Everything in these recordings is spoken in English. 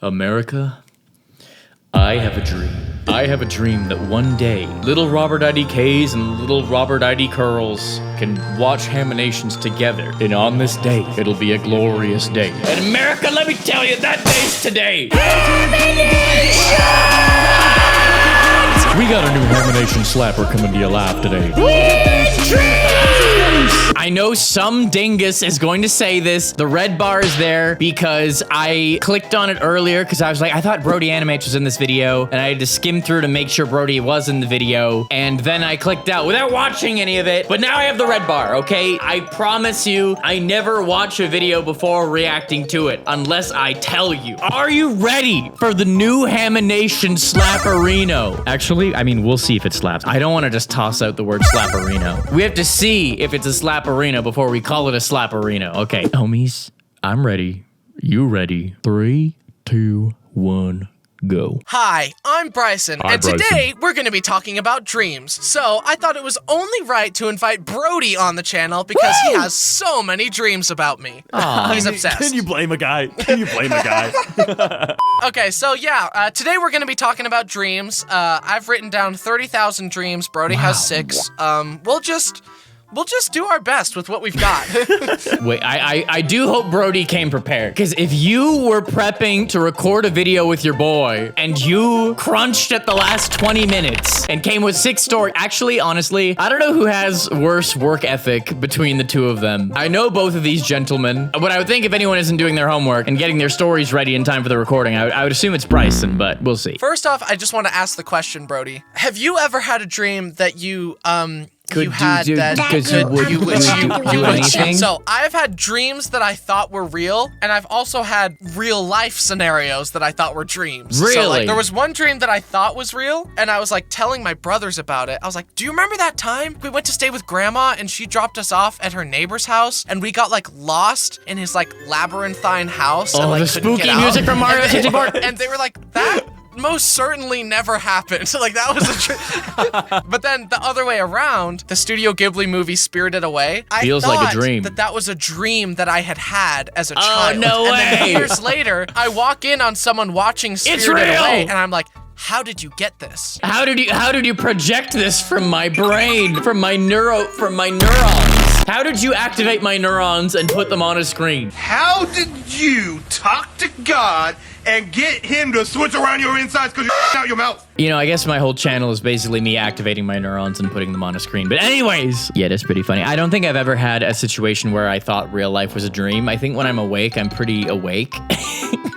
America, I have a dream. I have a dream that one day, little RobertIDKs and little RobertID curls can watch Haminations together. And on this day, it'll be a glorious day. And America, let me tell you, that day's today. We got a new Hamination slapper coming to your life today. I know some dingus is going to say this. The red bar is there because I clicked on it earlier because I was like, I thought BrodyAnimates was in this video, and I had to skim through to make sure Brody was in the video, and then I clicked out without watching any of it, but now I have the red bar, okay? I promise you, I never watch a video before reacting to it unless I tell you. Are you ready for the new Hamination Slapperino? Actually, I mean, we'll see if it slaps. I don't want to just toss out the word Slapperino. We have to see if it's a Slapperino before we call it a Slapperino. Okay, homies, I'm ready. You ready? 3, 2, 1, go. Hi, I'm Bryson, and today we're going to be talking about dreams. So I thought it was only right to invite Brody on the channel because he has so many dreams about me. He's obsessed. Can you blame a guy? Can you blame a guy? Okay, so yeah, today we're going to be talking about dreams. I've written down 30,000 dreams. Brody has 6. We'll just do our best with what we've got. Wait, I do hope Brody came prepared, because if you were prepping to record a video with your boy and you crunched at the last 20 minutes and came with 6 stories, actually, honestly, I don't know who has worse work ethic between the two of them. I know both of these gentlemen, but I would think if anyone isn't doing their homework and getting their stories ready in time for the recording, I would assume it's Bryson, but we'll see. First off, I just want to ask the question, Brody. Have you ever had a dream that you So I've had dreams that I thought were real, and I've also had real life scenarios that I thought were dreams. Really? So like there was one dream that I thought was real, and I was like telling my brothers about it. I was like, do you remember that time we went to stay with grandma and she dropped us off at her neighbor's house and we got like lost in his like labyrinthine house? Oh, and, like, the spooky music from Mario 64. And they were like, that most certainly never happened. Like that was a trick. But then the other way around, the Studio Ghibli movie Spirited Away, Feels like a dream. that was a dream that I had as a child. Oh, no way. And then years later, I walk in on someone watching Spirited Away, and I'm like, how did you get this? How did you project this from my brain, from my neurons? How did you activate my neurons and put them on a screen? How did you talk to God and get him to switch around your insides because you're out your mouth? You know, I guess my whole channel is basically me activating my neurons and putting them on a screen. But anyways, yeah, that's pretty funny. I don't think I've ever had a situation where I thought real life was a dream. I think when I'm awake, I'm pretty awake.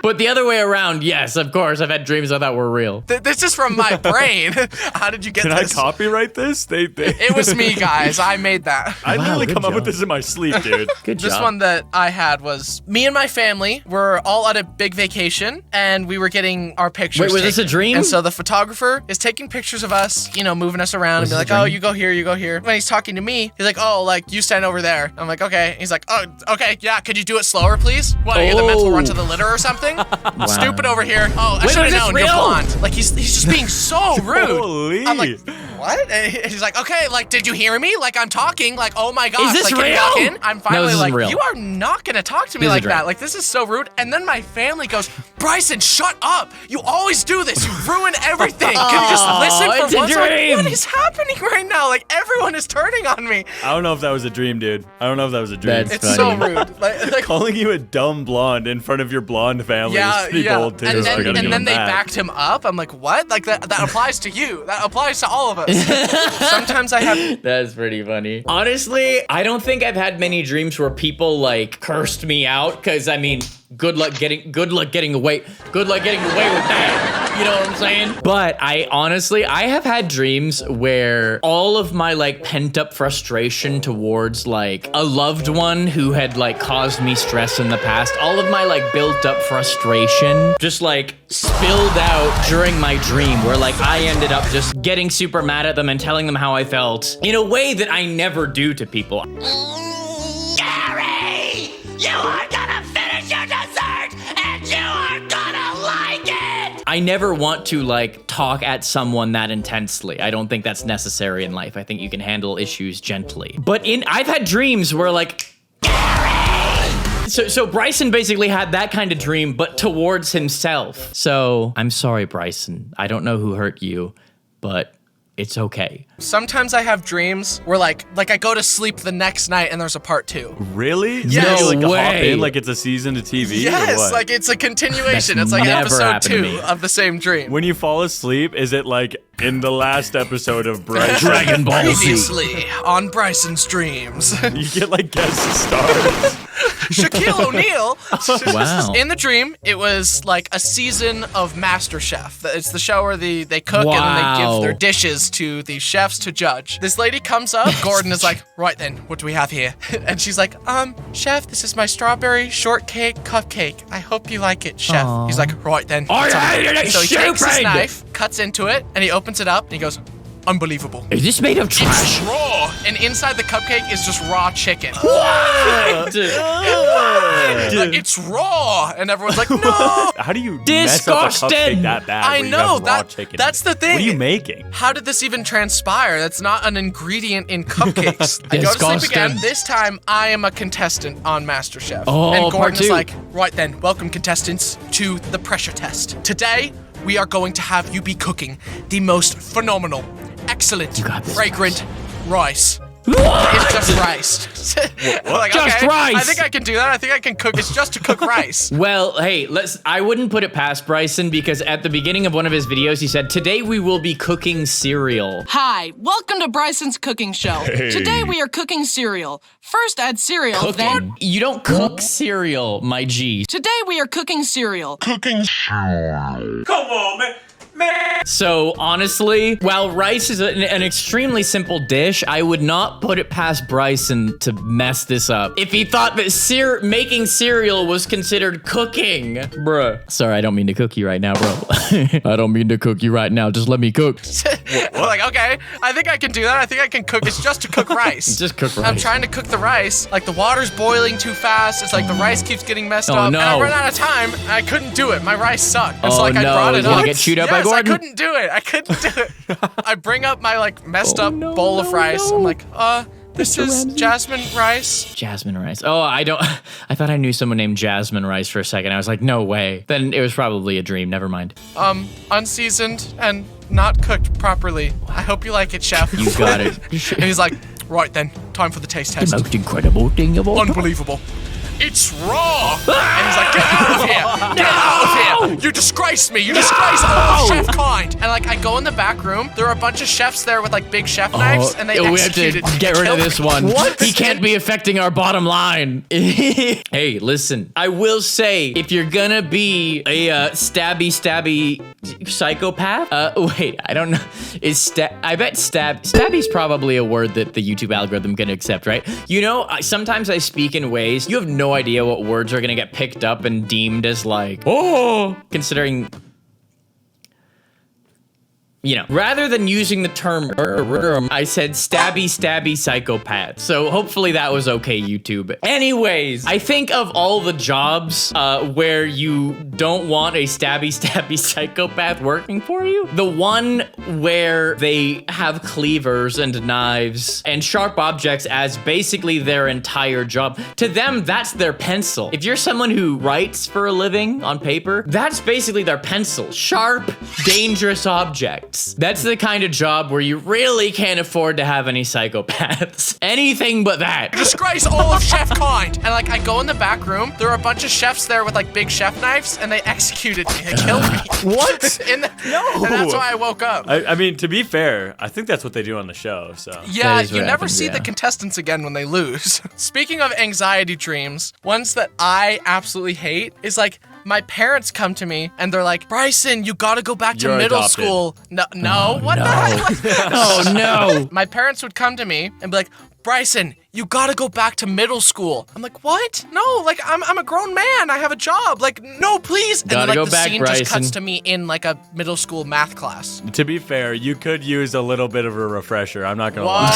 But the other way around, yes, of course, I've had dreams I thought were real. This is from my brain. How did you get this? Can I copyright this? It was me, guys. I made that. I literally come up with this in my sleep, dude. Good job. This one that I had was me and my family were all on a big vacation, and we were getting our pictures Wait, was taken. this a dream? And so the photographer is taking pictures of us, you know, moving us around and be like, oh, you go here, you go here. When he's talking to me, he's like, oh, like, you stand over there. I'm like, okay. He's like, oh, okay, yeah, could you do it slower, please? What, are you the mental run to the litter or something? Wow. Stupid over here. Oh, I should have known, you're blonde. Like, he's just being so rude. Holy. I'm like, what? And he's like, okay, like, did you hear me? Like, I'm talking, like, oh my gosh. Is this like, real? Can you walk in? I'm finally like, real. you are not gonna talk to me like that. Like, this is so rude. And then my family goes, Bryson, shut up. You always do this. You ruin everything. Can you just listen for once? Like, what is happening right now? Like, everyone is turning on me. I don't know if that was a dream, dude. I don't know if that was a dream. That's It's funny. so rude. Like, Calling you a dumb blonde in front of your blonde family is pretty bold, too. And then they backed him up. I'm like, what? Like, that applies to you. That applies to all of us. Sometimes I have... That's pretty funny. Honestly, I don't think I've had many dreams where people like cursed me out, because I mean, good luck getting away with that. You know what I'm saying? But I have had dreams where all of my like pent up frustration towards like a loved one who had like caused me stress in the past, all of my like built up frustration just like spilled out during my dream, where like I ended up just getting super mad at them and telling them how I felt in a way that I never do to people. Gary! You are gonna finish your dessert and you are gonna like it! I never want to like talk at someone that intensely. I don't think that's necessary in life. I think you can handle issues gently. But I've had dreams where like So Bryson basically had that kind of dream, but towards himself. So I'm sorry, Bryson. I don't know who hurt you, but it's okay. Sometimes I have dreams where like I go to sleep the next night and there's a part 2. Really? Yes. You like No hop way. in like it's a season of TV or Yes, what? like it's a continuation. That's It's like never episode happened to 2 me. of the same dream. When you fall asleep, is it like in the last episode of Bryson? Dragon Ball Z. Previously on Bryson's dreams. You get like guest stars. Shaquille O'Neal. Wow. In the dream, it was like a season of MasterChef. It's the show where they cook and then they Wow. give their dishes to the chefs to judge. This lady comes up. Gordon is like, right then, what do we have here? And she's like, chef, this is my strawberry shortcake cupcake. I hope you like it, chef. Aww. He's like, right then. I it's on." hate it, So he takes his stupid. knife, cuts into it, and he opens it up, and he goes, unbelievable. Is this made of It's trash? raw, and inside the cupcake is just raw chicken. Like, it's raw, and everyone's like, no. How do you Disgusting. mess up a cupcake that bad? I where you know, have raw chicken? that's the thing. What are you making? How did this even transpire? That's not an ingredient in cupcakes. I go to sleep again. Disgusting. This time, I am a contestant on MasterChef. Oh, and part Gordon is 2. like, right then, welcome contestants to the pressure test. Today, we are going to have you be cooking the most phenomenal, excellent, You got this, fragrant rice. It's just rice. Like, Just okay, rice. I think I can do that. I think I can cook. It's just to cook rice. Well, hey, I wouldn't put it past Bryson because at the beginning of one of his videos, he said, today we will be cooking cereal. Hi, welcome to Bryson's cooking show. Today we are cooking cereal. First add cereal, then... You don't cook cereal, my G. Today we are cooking cereal. So honestly, while rice is an extremely simple dish, I would not put it past Bryson to mess this up. If he thought that making cereal was considered cooking. Bruh. Sorry, I don't mean to cook you right now, bro. I don't mean to cook you right now. Just let me cook. Like, okay, I think I can do that. I think I can cook. It's just to cook rice. Just cook rice. I'm trying to cook the rice. Like, the water's boiling too fast. It's like the rice keeps getting messed Oh, up. no. And I run out of time. I couldn't do it. My rice sucked. And so, Oh, like, I no. brought it Is it gonna up. get chewed up by Yes, Gordon? I couldn't do it. I couldn't do it. I bring up my, like, messed up no, bowl of no, rice. no. I'm like, this Mr. is Ramsay. jasmine rice. Jasmine rice. Oh, I thought I knew someone named Jasmine Rice for a second. I was like, no way. Then it was probably a dream. Never mind. Unseasoned and not cooked properly. I hope you like it, chef. You got it. And he's like, right then, time for the taste test. Most incredible thing of all time. Unbelievable. It's raw! And he's like, get out of here! Get out of here! You disgrace me! You disgrace all of chef kind! And like, I go in the back room, there are a bunch of chefs there with like big chef knives, and they we have executed to me. get rid of Killed this me. one. What? He can't be affecting our bottom line. Hey, listen. I will say, if you're gonna be a stabby psychopath, wait, I don't know. I bet stabby's probably a word that the YouTube algorithm can accept, right? You know, sometimes I speak in ways you have no idea what words are gonna get picked up and deemed as like, oh, considering. You know, rather than using the term I said stabby psychopath. So hopefully that was okay, YouTube. Anyways, I think of all the jobs where you don't want a stabby psychopath working for you. The one where they have cleavers and knives and sharp objects as basically their entire job. To them, that's their pencil. If you're someone who writes for a living on paper, that's basically their pencil. Sharp, dangerous objects. That's the kind of job where you really can't afford to have any psychopaths. Anything but that. Disgrace all of chef kind! And like, I go in the back room, there are a bunch of chefs there with like big chef knives, and they executed me. They killed me. What? No! And that's why I woke up. I mean, to be fair, I think that's what they do on the show, so. Yeah, That is you what never happens, see yeah. the contestants again when they lose. Speaking of anxiety dreams, ones that I absolutely hate is like, my parents come to me and they're like, Bryson, you gotta go back to You're middle adopted. school. No, what no. the heck? Oh no. My parents would come to me and be like, Bryson, you gotta go back to middle school. I'm like, what? No, like, I'm a grown man. I have a job. Like, no, please. And Gotta then, like, go the back, scene just Bryson. cuts to me in, like, a middle school math class. To be fair, you could use a little bit of a refresher. I'm not gonna lie.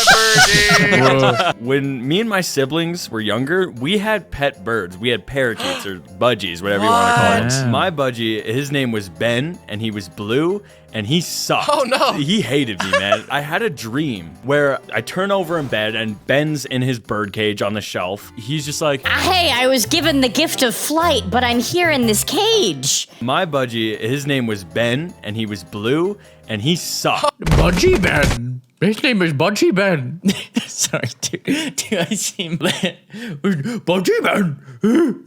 Whatever, dude. When me and my siblings were younger, we had pet birds. We had parakeets or budgies, whatever you want to call What? it. My budgie, his name was Ben, and he was blue, and he sucked. Oh, no. He hated me, man. I had a dream where I turn over in bed, and and Ben's in his birdcage on the shelf. He's just like, hey, I was given the gift of flight, but I'm here in this cage. my budgie, his name was Ben, and he was blue, and he sucked. Budgie Ben. His name is Budgie Ben. Sorry, dude. Do I seem like Budgie Ben?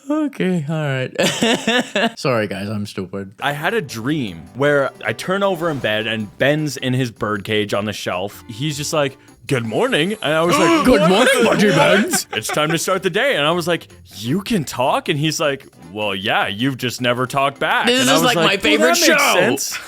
Okay, all right. Sorry, guys, I'm stupid. I had a dream where I turn over in bed and Ben's in his birdcage on the shelf. He's just like, good morning. And I was like, good morning, Budgie Ben. It's time to start the day. And I was like, you can talk? And he's like, well, yeah, you've just never talked back. This and is like my favorite show. Sense.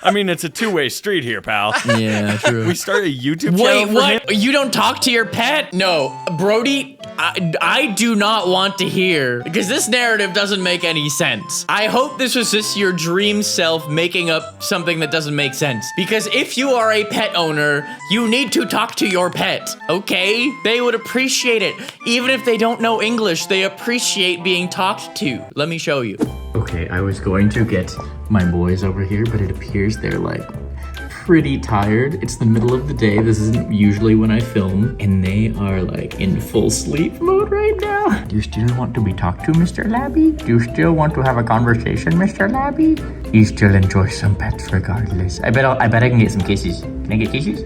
I mean, it's a two-way street here, pal. Yeah, true. We started a YouTube channel Wait, for what? him. You don't talk to your pet? No, Brody, I do not want to hear, because this narrative doesn't make any sense. I hope this was just your dream self making up something that doesn't make sense. Because if you are a pet owner, you need to talk to your pet, okay? They would appreciate it. Even if they don't know English, they appreciate being talked to. Let me show you. Okay, I was going to get my boys over here, but it appears they're like pretty tired. It's the middle of the day. This isn't usually when I film, and they are like in full sleep mode right now. Do you still want to be talked to, Mr. Labby? Do you still want to have a conversation, Mr. Labby? You still enjoy some pets regardless. I bet I can get some kisses. Can I get kisses?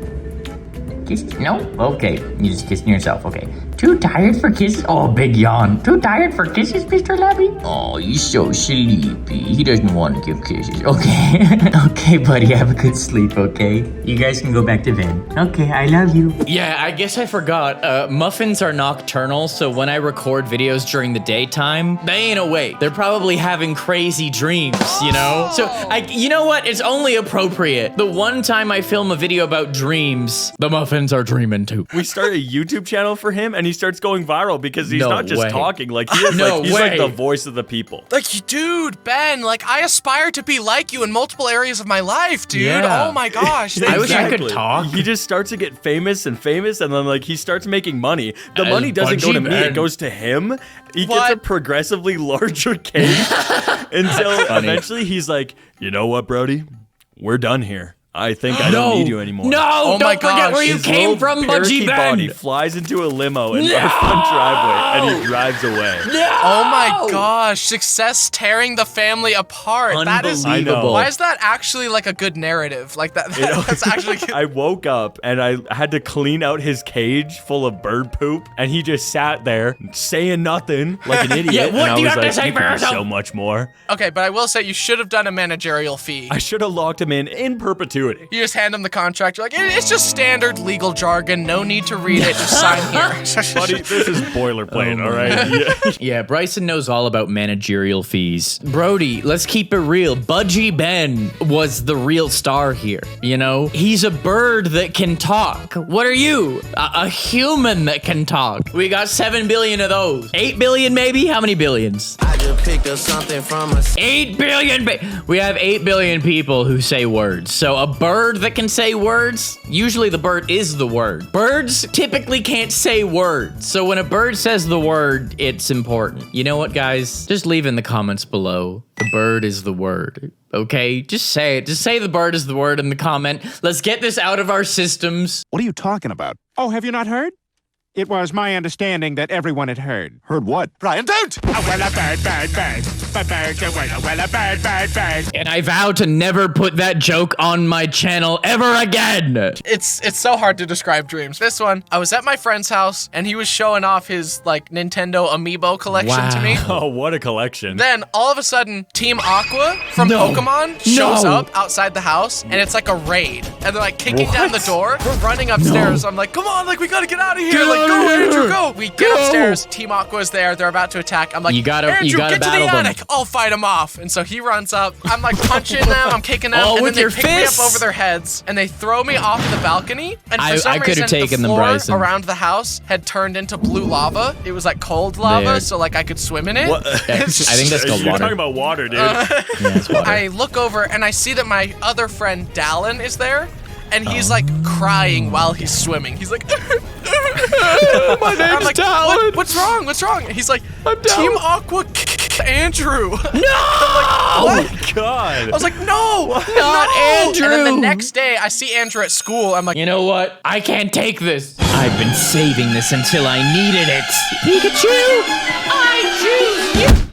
Kisses? No? Okay. You just kissing yourself. Okay. Too tired for kisses? Oh, big yawn. Too tired for kisses, Mr. Labby? Oh, you're so sleepy. He doesn't want to give kisses. Okay. Okay, buddy. Have a good sleep, okay? You guys can go back to bed. Okay, I love you. Yeah, I guess I forgot. Muffins are nocturnal, so when I record videos during the daytime, they ain't awake. They're probably having crazy dreams, you know? So, you know what? It's only appropriate. The one time I film a video about dreams, the muffins are dreaming too. We started a YouTube channel for him, and he starts going viral because he's not just talking. Like, he is No he's way. like the voice of the people. Like, dude, Ben, like, I aspire to be like you in multiple areas of my life, dude. Yeah. Oh my gosh. I wish I could Exactly. talk. He just starts to get famous, and then like he starts making money. The money doesn't go to me; it goes to him. He gets a progressively larger cage until eventually he's like, you know what, Brody? We're done here. I think I don't need you anymore. No, Oh my don't forget where gosh. you His came little from, Budgie parakeet Ben. body flies into a limo in our front driveway, and he drives away. Oh my gosh, success tearing the family apart. That is Unbelievable. Why is that actually like a good narrative? Like that's actually good. I woke up and I had to clean out his cage full of bird poop, and he just sat there saying nothing like an idiot. Yeah, what and I do you was have to like, say you for can do yourself? so much more. Okay, but I will say you should have done a managerial fee. I should have locked him in perpetuity. You just hand him the contract. You're like, it's just standard legal jargon. No need to read it. Just sign here. Buddy, this is boilerplate, all right? Yeah. Yeah, Bryson knows all about managerial fees. Brody, let's keep it real. Budgie Ben was the real star here, you know? He's a bird that can talk. What are you? A human that can talk. We got 7 billion of those. 8 billion maybe? How many billions? I just picked up something from a 8 billion. We have 8 billion people who say words. So a bird that can say words, usually the bird is the word. Birds typically can't say words. So when a bird says the word, it's important. You know what, guys? Just leave in the comments below. The bird is the word. Okay? Just say it. Just say the bird is the word in the comment. Let's get this out of our systems. What are you talking about? Oh, have you not heard? It was my understanding that everyone had heard. Heard what? Brian, don't! Oh, well, a bird. Well, a bird. And I vow to never put that joke on my channel ever again. It's so hard to describe dreams. This one, I was at my friend's house and he was showing off his like Nintendo Amiibo collection to me. Oh, what a collection. Then all of a sudden, Team Aqua from Pokemon shows up outside the house and it's like a raid. And they're like kicking down the door. We're running upstairs. I'm like, come on, like we gotta get out of here. Like, go, Andrew, go. We get upstairs. Team Aqua's there. They're about to attack. I'm like, Andrew, get to the battle them. attic. I'll fight him off. And so he runs up. I'm like punching them. I'm kicking them. Oh, and with then your they pick me up fists? over their heads and they throw me off the balcony. And for some I could reason, have taken the them, floor Bryson. around the house had turned into blue lava. It was like cold lava, There. so like I could swim in it. What? I think that's called You're water. talking about water, dude. Yeah, it's water. I look over and I see that my other friend Dallin is there, and he's like crying while he's swimming. He's like, my name's Dallin. What's wrong? What's wrong? And he's like, Team Aqua Andrew. No! Oh my God. I was like, no, Not Andrew. And then the next day, I see Andrew at school. I'm like, you know what? I can't take this. I've been saving this until I needed it. Pikachu, I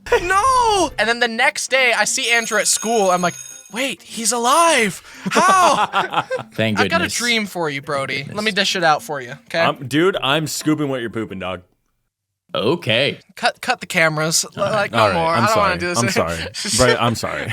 choose you. no. And then the next day, I see Andrew at school. I'm like, wait, he's alive. How? Thank goodness. I got a dream for you, Brody. Let me dish it out for you, okay? Dude, I'm scooping what you're pooping, dog. Okay. Cut the cameras. Like, no All right, more. I'm I don't sorry. want to do this. I'm sorry. Right, I'm sorry.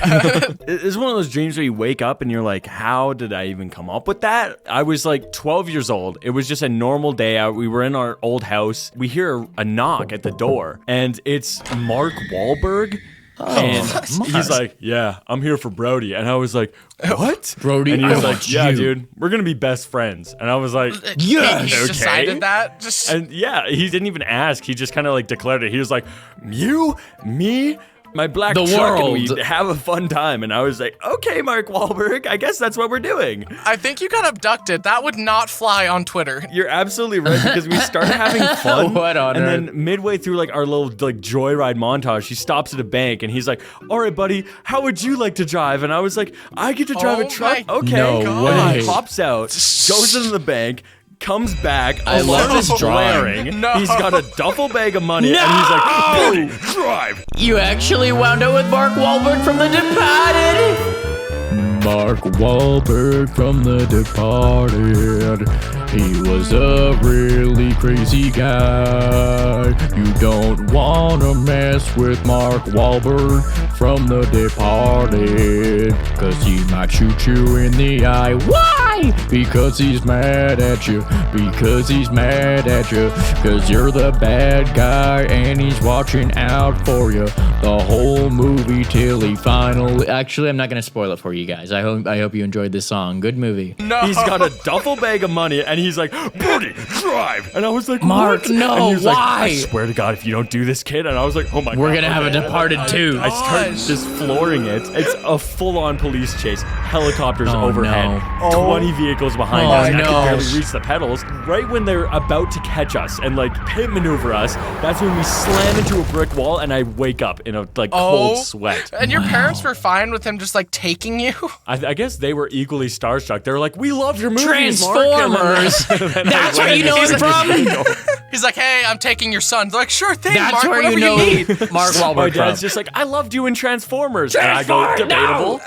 It's one of those dreams where you wake up and you're like, how did I even come up with that? I was like 12 years old. It was just a normal day out. We were in our old house. We hear a knock at the door, and it's Mark Wahlberg. And he's like, yeah, I'm here for Brody. And I was like, what? Brody, and he was I like, want yeah, you. dude, we're going to be best friends. And I was like, yes. He okay. decided that? Just... And yeah, he didn't even ask. He just kind of like declared it. He was like, you, me, my black The truck, world. and we have a fun time. And I was like, okay, Mark Wahlberg, I guess that's what we're doing. I think you got abducted. That would not fly on Twitter. You're absolutely right, because we started having fun. What on and earth? then midway through like our little like joyride montage, he stops at a bank and he's like, all right, buddy, how would you like to drive? And I was like, I get to drive a truck? my Okay. No And way. he pops out, goes into the bank, comes back, I love this drawing. blaring. No. He's got a duffel bag of money, and he's like, Brody, drive. You actually wound up with Mark Wahlberg from The Departed. Mark Wahlberg from The Departed. He was a really crazy guy. You don't wanna mess with Mark Wahlberg from The Departed, 'cause he might shoot you in the eye. Why? Because he's mad at you. Because he's mad at you. 'Cause you're the bad guy and he's watching out for you the whole movie till he finally... Actually, I'm not gonna spoil it for you guys. I hope you enjoyed this song. Good movie. No. He's got a duffel bag of money, and he's like, Brody, drive. And I was like, Mark, what? no, and he was why? Like, I swear to God, if you don't do this, kid. And I was like, oh my God. We're gonna have a Departed 2. I started just flooring it. It's a full-on police chase. Helicopters overhead. no. 20 vehicles behind Oh, us. And I no. can barely reach the pedals. Right when they're about to catch us and like pit maneuver us, that's when we slam into a brick wall, and I wake up in a like cold sweat. And your parents were fine with him just like taking you? I guess they were equally starstruck. They were like, we love your movies, Mark." Transformers. That's where you know it from. He's like, hey, I'm taking your son. They're like, sure thing, That's Mark, where whatever you know need. Mark My Wahlberg dad's from. just like, I loved you in Transformers. And I go, debatable.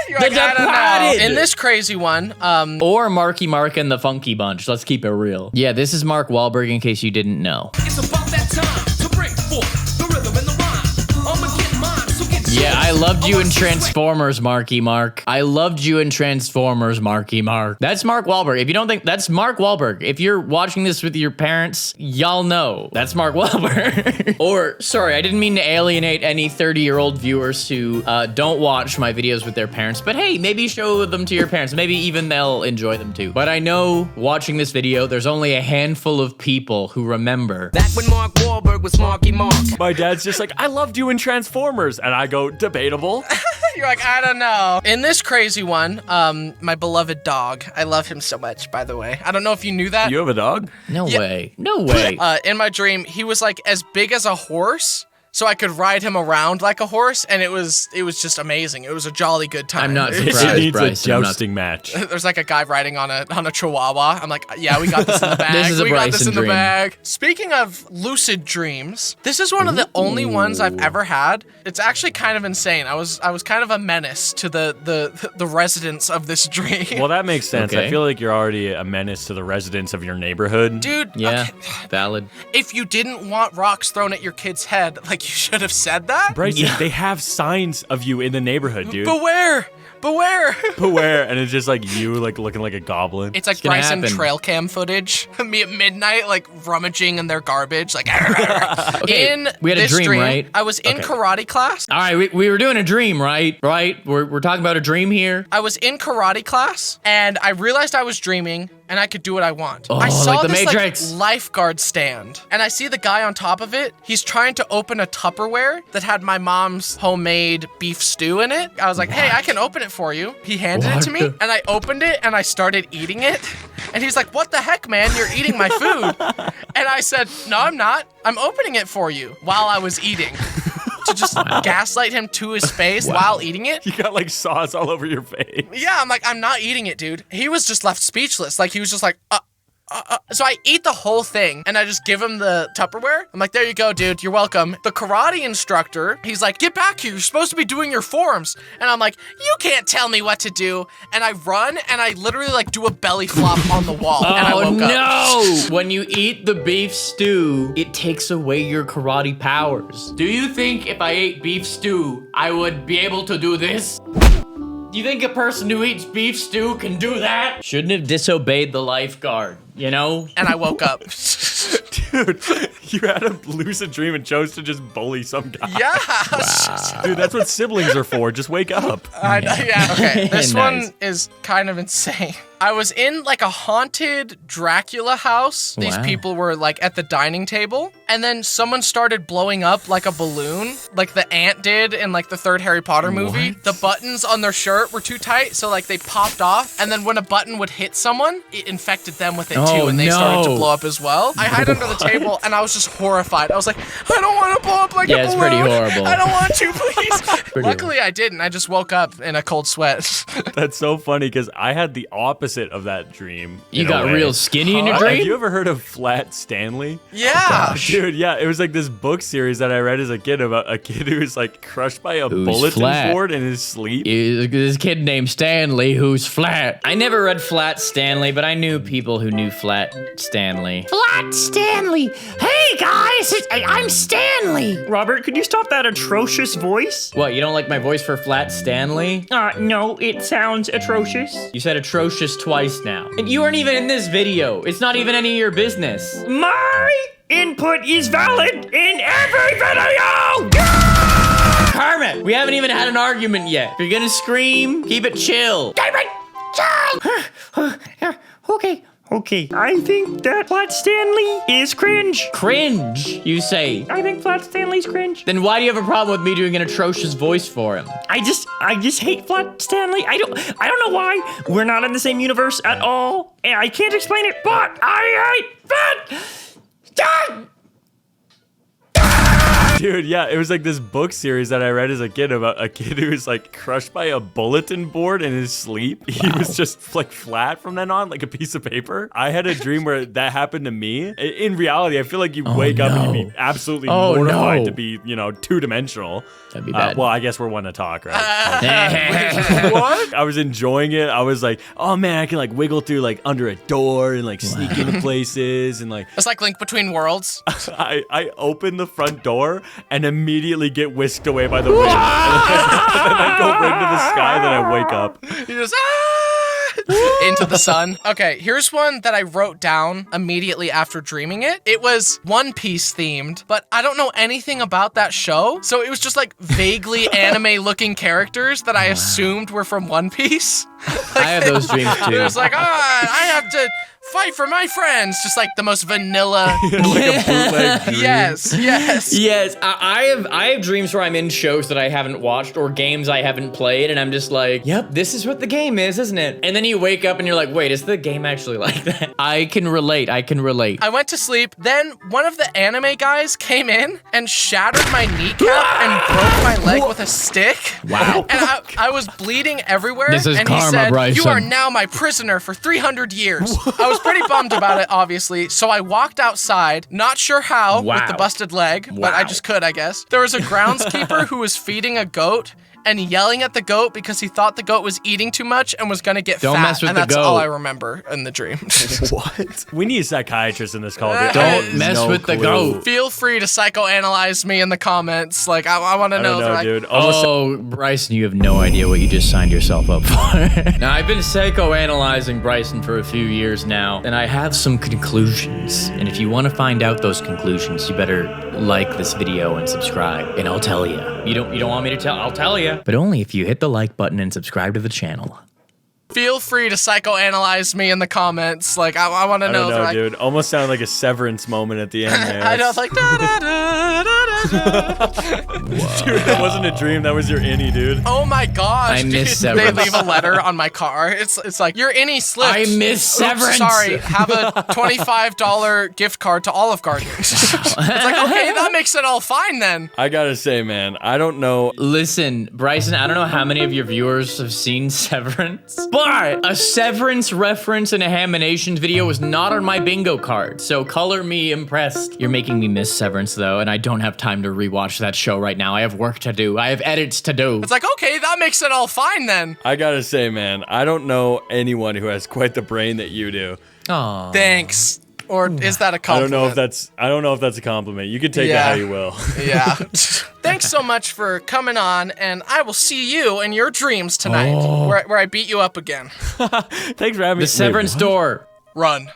You're like, The I don't know. Departed. In this crazy one, Or Marky Mark and the Funky Bunch. Let's keep it real. Yeah, this is Mark Wahlberg in case you didn't know. It's about that time to break forth the rhythm and the rhyme. I'ma get mine, so get Yeah, I loved you in Transformers, Marky Mark. I loved you in Transformers, Marky Mark. That's Mark Wahlberg. If you don't think that's Mark Wahlberg, if you're watching this with your parents, y'all know that's Mark Wahlberg. Or, sorry, I didn't mean to alienate any 30-year-old viewers who don't watch my videos with their parents, but hey, maybe show them to your parents. Maybe even they'll enjoy them too. But I know watching this video, there's only a handful of people who remember. Back when Mark Wahlberg was Marky Mark. My dad's just like, I loved you in Transformers. And I go, debatable. you're like, I don't know. In this crazy one, my beloved dog. I love him so much, by the way. I don't know if you knew that. You have a dog? No way. No way. In my dream, he was like as big as a horse, so I could ride him around like a horse, and it was just amazing. It was a jolly good time. I'm not It surprised, needs Bryson. a jousting match. There's like a guy riding on a chihuahua. I'm like, yeah, we got this in the bag. This is a we got this Bryson in the dream. bag. Speaking of lucid dreams, this is one of the only ones I've ever had. It's actually kind of insane. I was kind of a menace to the residents of this dream. Well, that makes sense. Okay. I feel like you're already a menace to the residents of your neighborhood. Dude, Yeah, okay. valid. If you didn't want rocks thrown at your kid's head, like you should have said that. Bryson, Yeah. they have signs of you in the neighborhood, dude. Beware! Beware! Beware, and it's just like you, like looking like a goblin. It's like gonna Bryson happen. trail cam footage. Me at midnight, like rummaging in their garbage, like. Okay, in we had a this dream, right? I was in karate class. All right, we were doing a dream, right? Right? We're talking about a dream here. I was in karate class, and I realized I was dreaming, and I could do what I want. I saw like the this Matrix. lifeguard stand, and I see the guy on top of it. He's trying to open a Tupperware that had my mom's homemade beef stew in it. I was like, hey, I can open it for you. He handed it to me, What? and I opened it, and I started eating it. And he's like, what the heck, man? You're eating my food. And I said, no, I'm not. I'm opening it for you while I was eating. To just gaslight him to his face while eating it. You got like sauce all over your face. Yeah, I'm like, I'm not eating it, dude. He was just left speechless. Like, he was just like, So I eat the whole thing, and I just give him the Tupperware. I'm like, there you go, dude. You're welcome. The karate instructor, he's like, get back here. You're supposed to be doing your forms. And I'm like, you can't tell me what to do. And I run, and I literally like do a belly flop on the wall, and I woke up. Oh, no! When you eat the beef stew, it takes away your karate powers. Do you think if I ate beef stew, I would be able to do this? Do you think a person who eats beef stew can do that? Shouldn't have disobeyed the lifeguard, you know? And I woke up. Dude, you had a lucid dream and chose to just bully some guy. Yeah. Wow. Dude, that's what siblings are for. Just wake up. Yeah, okay. This Nice. one is kind of insane. I was in like a haunted Dracula house. These Wow. people were like at the dining table, and then someone started blowing up like a balloon, like the ant did in like the third Harry Potter movie. What? The buttons on their shirt were too tight, so like they popped off, and then when a button would hit someone, it infected them with it too, Oh, and they started to no. blow up as well. I hid under the table, and I was just horrified. I was like, I don't want to blow up like a balloon. Yeah, it's pretty horrible. I don't want to, please. Pretty Luckily, I didn't. I just woke up in a cold sweat. That's so funny because I had the opposite of that dream. You in a got way. real skinny in your Have dream? you ever heard of Flat Stanley? Yeah. Dude, yeah, it was like this book series that I read as a kid about a kid who was like crushed by a Who's bulletin flat. board in his sleep. This kid named Stanley who's flat. I never read Flat Stanley, but I knew people who knew Flat Stanley. Flat Stanley. Hey guys, I'm Stanley. Robert, could you stop that atrocious voice? What, you don't like my voice for Flat Stanley? No, it sounds atrocious. You said atrocious twice now. And you weren't even in this video. It's not even any of your business. My input is valid in every video! Kermit, we haven't even had an argument yet. If you're gonna scream, keep it chill. Okay, I think that Flat Stanley is cringe. Cringe, you say. I think Flat Stanley's cringe. Then why do you have a problem with me doing an atrocious voice for him? I just hate Flat Stanley. I don't know why. We're not in the same universe at all. And I can't explain it, but I hate Flat Stanley. Dude, yeah, it was like this book series that I read as a kid about a kid who was like crushed by a bulletin board in his sleep. He was just like flat from then on, like a piece of paper. I had a dream where that happened to me. In reality, I feel like you wake up and you'd be absolutely mortified to be, two-dimensional. That'd be bad. Well, I guess we're one to talk, right? What? I was enjoying it. I was like, oh man, I can like wiggle through like under a door and like sneak into places and like. It's like Link Between Worlds. I open the front door and immediately get whisked away by the wind. And then I go right into the sky, then I wake up. You just into the sun. Okay, here's one that I wrote down immediately after dreaming it. It was One Piece themed, but I don't know anything about that show. So it was just like vaguely anime looking characters that I assumed were from One Piece. I have those dreams too. It was like, I have to fight for my friends. Just like the most vanilla. Like a bootleg dream. Yes. Yes, I have dreams where I'm in shows that I haven't watched or games I haven't played, and I'm just like, yep, this is what the game is, isn't it? And then you wake up and you're like, wait, is the game actually like that? I can relate. I went to sleep. Then one of the anime guys came in and shattered my kneecap and broke my leg with a stick. Wow. And I was bleeding everywhere. This is and karma, he said, Bryson. you are now my prisoner for 300 years. I was pretty bummed about it, obviously. So I walked outside, not sure how, with the busted leg, but I just could, I guess. There was a groundskeeper who was feeding a goat and yelling at the goat because he thought the goat was eating too much and was gonna get Don't fat. mess with and the that's goat. all I remember in the dream. What? We need a psychiatrist in this call, dude. Don't mess with the goat. Feel free to psychoanalyze me in the comments. Like, I want to know. I don't know, Like, dude. Oh, Bryson, you have no idea what you just signed yourself up for. Now, I've been psychoanalyzing Bryson for a few years now, and I have some conclusions. And if you want to find out those conclusions, you better like this video and subscribe, and I'll tell you. You don't want me to tell? I'll tell you. But only if you hit the like button and subscribe to the channel. Feel free to psychoanalyze me in the comments. Like, I want to know. I don't know, dude. Almost sounded like a Severance moment at the end there. I know, like, da da da da da. Dude, that wasn't a dream. That was your innie, dude. Oh my gosh, I miss dude. Severance. They leave a letter on my car. It's like, your innie slipped. I miss Severance. Sorry, have a $25 gift card to Olive Garden. It's like, okay, that makes it all fine then. I gotta say, man, I don't know. Listen, Bryson, I don't know how many of your viewers have seen Severance, but a Severance reference in a Haminations video was not on my bingo card, so color me impressed. You're making me miss Severance, though, and I don't have time to rewatch that show right now. I have work to do. I have edits to do. It's like, okay, that makes it all fine then. I gotta say, man, I don't know anyone who has quite the brain that you do. Aww. Thanks. Or is that a compliment? I don't know if that's a compliment. You can take it how you will. Yeah. Thanks so much for coming on, and I will see you in your dreams tonight, where I beat you up again. Thanks for having me. The Severance door. Run.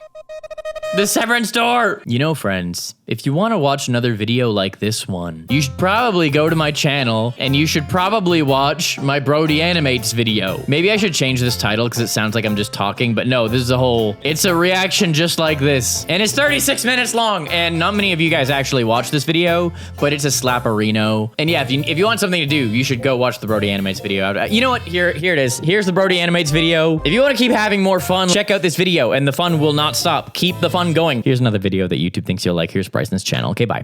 The Severance door! You know, friends, if you want to watch another video like this one, you should probably go to my channel, and you should probably watch my BrodyAnimates video. Maybe I should change this title, because it sounds like I'm just talking, but no, this is it's a reaction just like this. And it's 36 minutes long, and not many of you guys actually watch this video, but it's a slapperino. And yeah, if you want something to do, you should go watch the BrodyAnimates video. You know what? Here it is. Here's the BrodyAnimates video. If you want to keep having more fun, check out this video, and the fun will not stop. Keep the fun going. Here's another video that YouTube thinks you'll like. Here's Bryson's channel. Okay, bye.